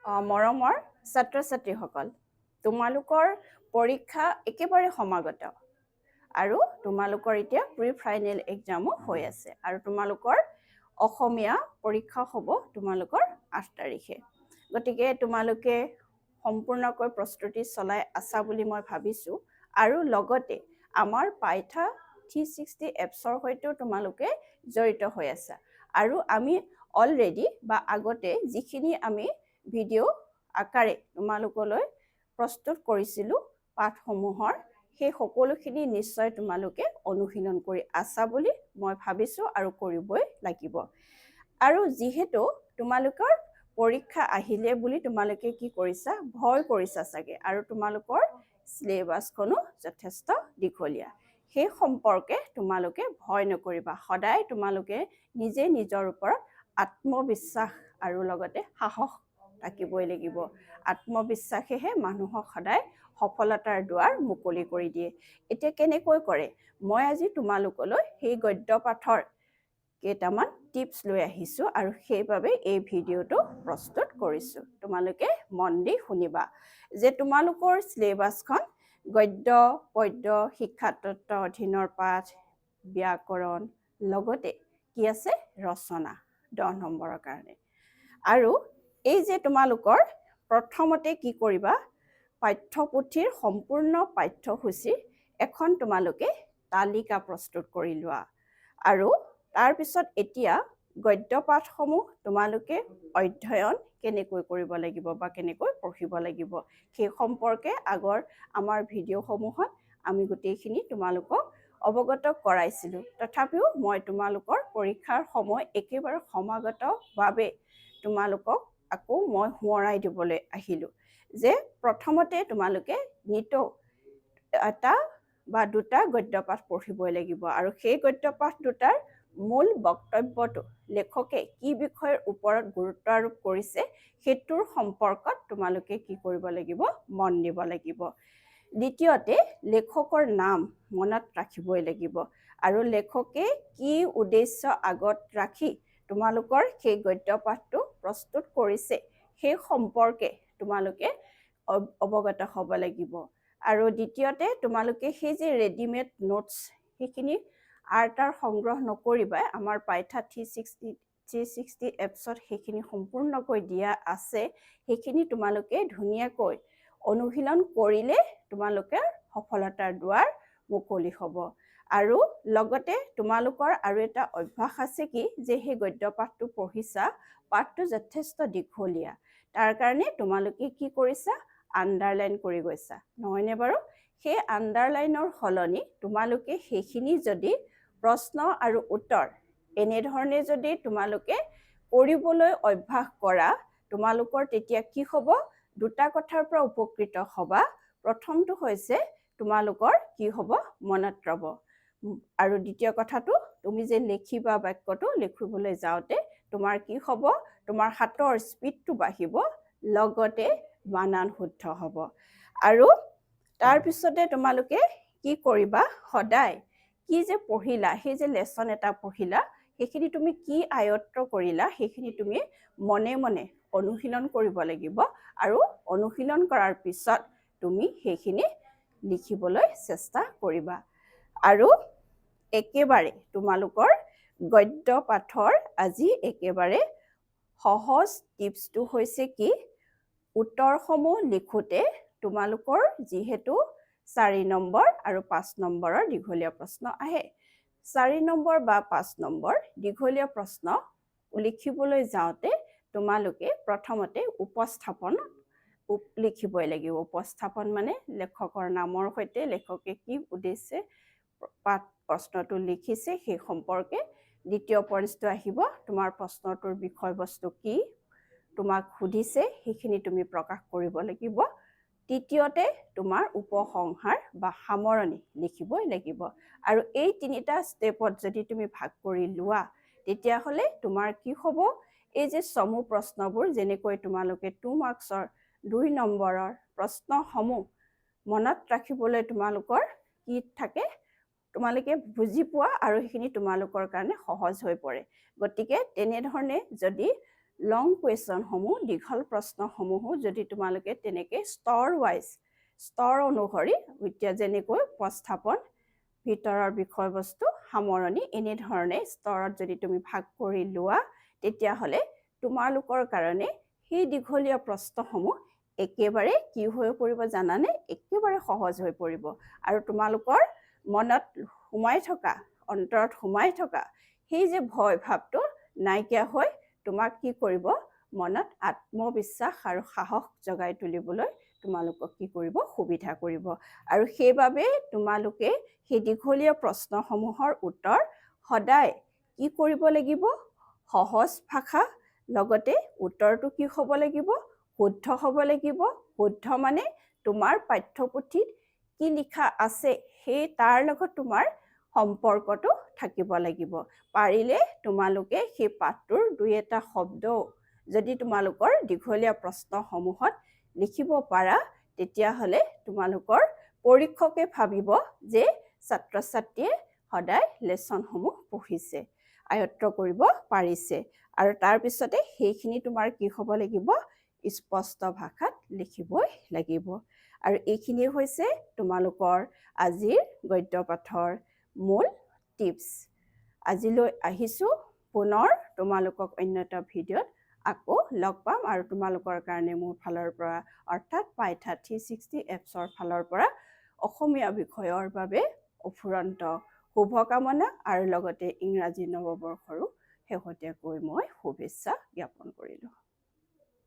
মৰমৰ ছাত্ৰ-ছাত্ৰীসকল, তোমালোকৰ পৰীক্ষা একেবাৰে সমাগত আৰু তোমালোকৰ এতিয়া প্ৰি ফাইনেল এক্সামো হৈ আছে আৰু তোমালোকৰ অসমীয়া পৰীক্ষা হ'ব তোমালোকৰ 8 তাৰিখে। গতিকে তোমালোকে সম্পূৰ্ণকৈ প্ৰস্তুতি চলাই আছা বুলি মই ভাবিছোঁ আৰু লগতে আমাৰ পাইথা 360 এপছৰ সৈতেও তোমালোকে জড়িত হৈ আছা আৰু আমি অলৰেডি বা আগতে যিখিনি আমি ভিডিঅ' আকাৰে তোমালোকলৈ প্ৰস্তুত কৰিছিলোঁ পাঠসমূহৰ সেই সকলোখিনি নিশ্চয় তোমালোকে অনুশীলন কৰি আছা বুলি মই ভাবিছোঁ আৰু কৰিবই লাগিব। আৰু যিহেতু তোমালোকৰ পৰীক্ষা আহিলে বুলি তোমালোকে কি কৰিছা, ভয় কৰিছা চাগে, আৰু তোমালোকৰ চিলেবাছখনো যথেষ্ট দীঘলীয়া। সেই সম্পৰ্কে তোমালোকে ভয় নকৰিবা। সদায় তোমালোকে নিজে নিজৰ ওপৰত আত্মবিশ্বাস আৰু লগতে সাহস থাকিবই লাগিব। আত্মবিশ্বাসেহে মানুহক সদায় সফলতাৰ দুৱাৰ মুকলি কৰি দিয়ে। এতিয়া কেনেকৈ কৰে, মই আজি তোমালোকলৈ সেই গদ্য পাঠৰ কেইটামান টিপছ লৈ আহিছোঁ আৰু সেইবাবে এই ভিডিঅ'টো প্ৰস্তুত কৰিছোঁ। তোমালোকে মন দি শুনিবা যে তোমালোকৰ চিলেবাছখন গদ্য, পদ্য, শিক্ষাতত্ত্ব অধীনৰ পাঠ, ব্যাকৰণ, লগতে কি আছে ৰচনা 10 নম্বৰৰ কাৰণে। আৰু এই যে তোমালোকৰ প্ৰথমতে কি কৰিবা, পাঠ্যপুথিৰ সম্পূৰ্ণ পাঠ্যসূচীৰ এখন তোমালোকে তালিকা প্ৰস্তুত কৰি লোৱা আৰু তাৰপিছত এতিয়া গদ্য পাঠসমূহ তোমালোকে অধ্যয়ন কেনেকৈ কৰিব লাগিব বা কেনেকৈ পঢ়িব লাগিব সেই সম্পৰ্কে আগৰ আমাৰ ভিডিঅ'সমূহত আমি গোটেইখিনি তোমালোকক অৱগত কৰাইছিলোঁ। তথাপিও মই তোমালোকৰ পৰীক্ষাৰ সময় একেবাৰে সমাগত বাবে তোমালোকক আকৌ মই সোঁৱৰাই দিবলৈ আহিলোঁ যে প্ৰথমতে তোমালোকে নিতৌ এটা বা দুটা গদ্যপাঠ পঢ়িবই লাগিব আৰু সেই গদ্যপাঠ দুটাৰ মূল বক্তব্যটো লেখকে কি বিষয়ৰ ওপৰত গুৰুত্ব আৰোপ কৰিছে সেইটোৰ সম্পৰ্কত তোমালোকে কি কৰিব লাগিব, মন দিব লাগিব। দ্বিতীয়তে লেখকৰ নাম মনত ৰাখিবই লাগিব আৰু লেখকে কি উদ্দেশ্য আগত ৰাখি তোমালোকৰ সেই গদ্যপাঠটো প্ৰস্তুত কৰিছে সেই সম্পৰ্কে তোমালোকে অৱগত হ'ব লাগিব। আৰু দ্বিতীয়তে তোমালোকে সেই যে ৰেডিমেড নোটছ সেইখিনি আৰ্টাৰ সংগ্ৰহ নকৰিবা, আমাৰ পাইথা 360 এপছত সেইখিনি সম্পূৰ্ণকৈ দিয়া আছে। সেইখিনি তোমালোকে ধুনীয়াকৈ অনুশীলন কৰিলে তোমালোকে সফলতাৰ দুৱাৰ মুকলি হ'ব। আৰু লগতে তোমালোকৰ আৰু এটা অভ্যাস আছে কি যে সেই গদ্যপাঠটো পঢ়িছা, পাঠটো যথেষ্ট দীঘলীয়া, তাৰ কাৰণে তোমালোকে কি কৰিছা, আণ্ডাৰলাইন কৰি গৈছা, নহয়নে বাৰু? সেই আণ্ডাৰলাইনৰ সলনি তোমালোকে সেইখিনি যদি প্ৰশ্ন আৰু উত্তৰ এনেধৰণে যদি তোমালোকে কৰিবলৈ অভ্যাস কৰা, তোমালোকৰ তেতিয়া কি হ'ব, দুটা কথাৰ পৰা উপকৃত হ'বা। প্ৰথমটো হৈছে তোমালোকৰ কি হ'ব, মনত ৰ'ব, আৰু দ্বিতীয় কথাটো তুমি যে লিখিবা বাক্যটো লিখিবলৈ যাওঁতে তোমাৰ কি হ'ব, তোমাৰ হাতৰ স্পীডটো বাঢ়িব, লগতে বানান শুদ্ধ হ'ব। আৰু তাৰপিছতে তোমালোকে কি কৰিবা, সদায় কি যে পঢ়িলা, সেই যে লেচন এটা পঢ়িলা সেইখিনি তুমি কি আয়ত্ত কৰিলা সেইখিনি তুমি মনে মনে অনুশীলন কৰিব লাগিব আৰু অনুশীলন কৰাৰ পিছত তুমি সেইখিনি লিখিবলৈ চেষ্টা কৰিবা। আৰু একেবাৰে তোমালোকৰ গদ্য পাঠৰ আজি একেবাৰে সহজ টিপছটো হৈছে কি, উত্তৰসমূহ লিখোঁতে তোমালোকৰ যিহেতু 4 নম্বৰ আৰু 5 নম্বৰৰ দীঘলীয়া প্ৰশ্ন আহে, 4 নম্বৰ বা 5 নম্বৰ দীঘলীয়া প্ৰশ্ন লিখিবলৈ যাওঁতে তোমালোকে প্ৰথমতে উপস্থাপন লিখিবই লাগিব। উপস্থাপন মানে লেখকৰ নামৰ সৈতে লেখকে কি উদ্দেশ্যে প্ৰশ্নটো লিখিছে সেই সম্পৰ্কে। দ্বিতীয় পইণ্টটো আহিব, তোমাৰ প্ৰশ্নটোৰ বিষয়বস্তু কি তোমাক সুধিছে সেইখিনি তুমি প্ৰকাশ কৰিব লাগিব। তৃতীয়তে তোমাৰ উপসংহাৰ বা সামৰণি লিখিবই লাগিব। আৰু এই তিনিটা ষ্টেপত যদি তুমি ভাগ কৰি লোৱা তেতিয়াহ'লে তোমাৰ কি হ'ব, এই যে চমু প্ৰশ্নবোৰ যেনেকৈ তোমালোকে 2 মাৰ্কছৰ 2 নম্বৰৰ প্ৰশ্নসমূহ মনত ৰাখিবলৈ তোমালোকৰ কি থাকে, তোমালোকে বুজি পোৱা আৰু সেইখিনি তোমালোকৰ কাৰণে সহজ হৈ পৰে। গতিকে তেনেধৰণে যদি লং কুৱেশ্যনসমূহ দীঘল প্ৰশ্নসমূহো যদি তোমালোকে তেনেকৈ স্তৰ অনুসৰি এতিয়া যেনেকৈ উপস্থাপন ভিতৰৰ বিষয়বস্তু সামৰণি এনেধৰণে স্তৰত যদি তুমি ভাগ কৰি লোৱা তেতিয়াহ'লে তোমালোকৰ কাৰণে সেই দীঘলীয়া প্ৰশ্নসমূহ একেবাৰে কি হৈ পৰিব জানানে একেবাৰে সহজ হৈ পৰিব আৰু তোমালোকৰ মনত অন্তৰত সোমাই থকা সেই যে ভয় ভাৱটো নাইকিয়া হৈ তোমাক কি কৰিব মনত আত্মবিশ্বাস আৰু সাহস জগাই তুলিবলৈ তোমালোকক কি কৰিব সুবিধা কৰিব আৰু সেইবাবে তোমালোকে সেই দীঘলীয়া প্ৰশ্নসমূহৰ উত্তৰ সদায় কি কৰিব লাগিব সহজ ভাষা লগতে উত্তৰটো কি হ'ব লাগিব শুদ্ধ হ'ব লাগিব শুদ্ধ মানে তোমাৰ পাঠ্যপুথিত কি লিখা আছে সেই তাৰ লগত তোমাৰ সম্পৰ্কটো থাকিব লাগিব পাৰিলে তোমালোকে সেই পাঠটোৰ দুই এটা শব্দ যদি তোমালোকৰ দীঘলীয়া প্ৰশ্নসমূহত লিখিব পাৰা তেতিয়াহ'লে তোমালোকৰ পৰীক্ষকে ভাবিব যে ছাত্ৰ ছাত্ৰীয়ে সদায় লেচনসমূহ পঢ়িছে আয়ত্ত কৰিব পাৰিছে আৰু তাৰপিছতে সেইখিনি তোমাৰ কি হ'ব লাগিব স্পষ্ট ভাষাত লিখিবই লাগিব আৰু এইখিনি হৈছে তোমালোকৰ আজিৰ গদ্য পাঠৰ মূল টিপছ আজিলৈ আহিছোঁ পুনৰ তোমালোকক অন্য এটা ভিডিঅ'ত আকৌ লগ পাম আৰু তোমালোকৰ কাৰণে মোৰ ফালৰ পৰা অৰ্থাৎ পাইথা 360 এপছৰ ফালৰ পৰা অসমীয়া বিষয়ৰ বাবে অফুৰন্ত শুভকামনা আৰু লগতে ইংৰাজী নৱবৰ্ষৰো শেহতীয়াকৈ মই শুভেচ্ছা জ্ঞাপন কৰিলোঁ